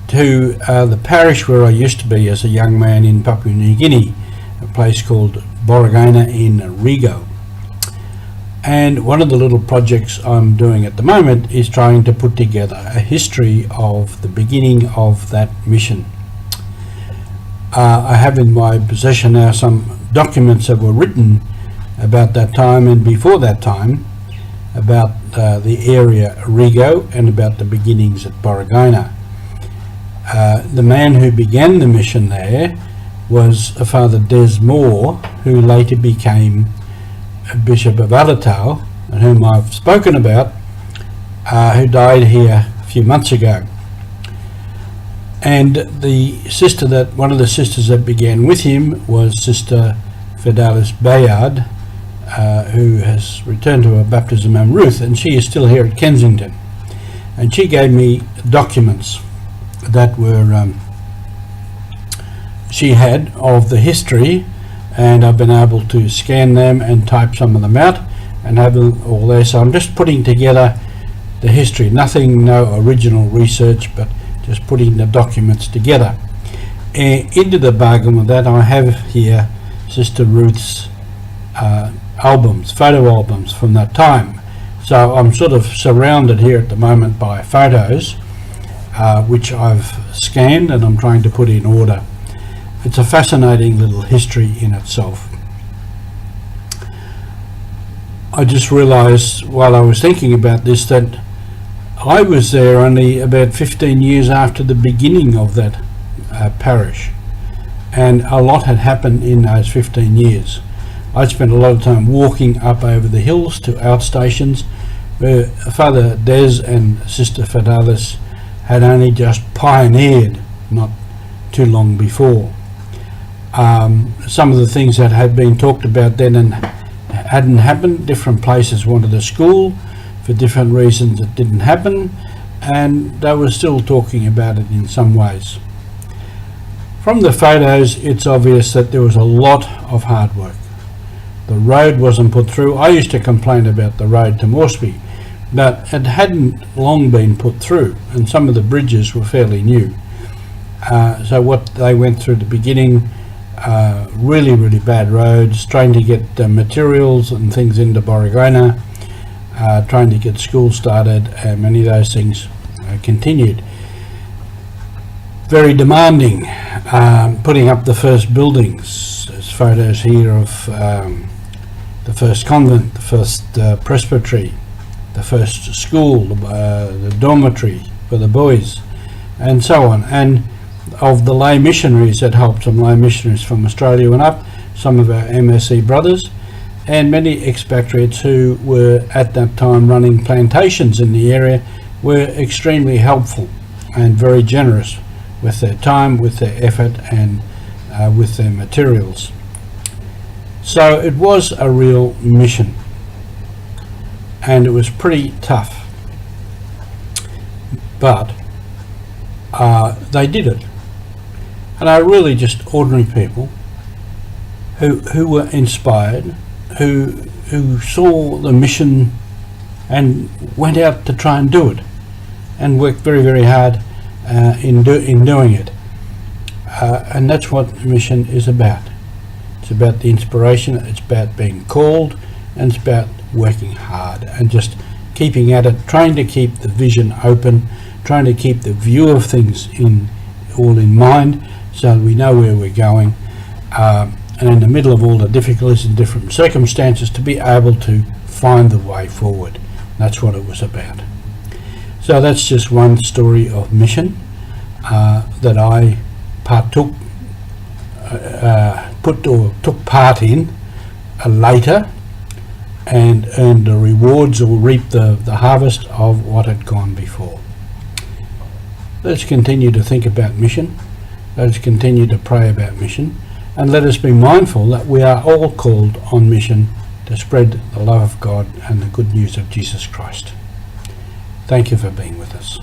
to the parish where I used to be as a young man in Papua New Guinea, a place called Boregaina in Rego. And one of the little projects I'm doing at the moment is trying to put together a history of the beginning of that mission. I have in my possession now some documents that were written about that time and before that time, about the area Rego and about the beginnings at Boregaina. The man who began the mission there was Father Des Moore, who later became Bishop of Alatau, and whom I've spoken about, who died here a few months ago. And one of the sisters that began with him was Sister Fidelis Bayard, who has returned to her baptism en route, and she is still here at Kensington. And she gave me documents that were she had of the history, and I've been able to scan them and type some of them out and have them all there. So I'm just putting together the history, no original research, but just putting the documents together. Into the bargain with that, I have here Sister Ruth's photo albums from that time. So I'm sort of surrounded here at the moment by photos, which I've scanned and I'm trying to put in order. It's a fascinating little history in itself. I just realised while I was thinking about this that I was there only about 15 years after the beginning of that parish, and a lot had happened in those 15 years. I'd spent a lot of time walking up over the hills to outstations where Father Des and Sister Fidelis had only just pioneered not too long before. Some of the things that had been talked about then and hadn't happened, different places wanted a school, for different reasons it didn't happen, and they were still talking about it in some ways. From the photos, it's obvious that there was a lot of hard work. The road wasn't put through. I used to complain about the road to Moresby, but it hadn't long been put through, and some of the bridges were fairly new. So what they went through at the beginning, really bad roads, trying to get materials and things into Boregaina, trying to get school started, and many of those things continued. Very demanding, putting up the first buildings. There's photos here of the first convent, the first presbytery, the first school, the dormitory for the boys, and so on. And of the lay missionaries that helped, some lay missionaries from Australia went up, some of our MSC brothers, and many expatriates who were at that time running plantations in the area were extremely helpful and very generous with their time, with their effort, and with their materials. So it was a real mission, and it was pretty tough, but they did it. And are really just ordinary people who were inspired, who saw the mission and went out to try and do it, and worked very hard in doing it. And that's what mission is about. It's about the inspiration, it's about being called, and it's about working hard and just keeping at it, trying to keep the vision open, trying to keep the view of things all in mind, so we know where we're going, and in the middle of all the difficulties and different circumstances, to be able to find the way forward. That's what it was about. So that's just one story of mission that I took part in later, and earned the rewards or reaped the harvest of what had gone before. Let's continue to think about mission. Let us continue to pray about mission, and let us be mindful that we are all called on mission to spread the love of God and the good news of Jesus Christ. Thank you for being with us.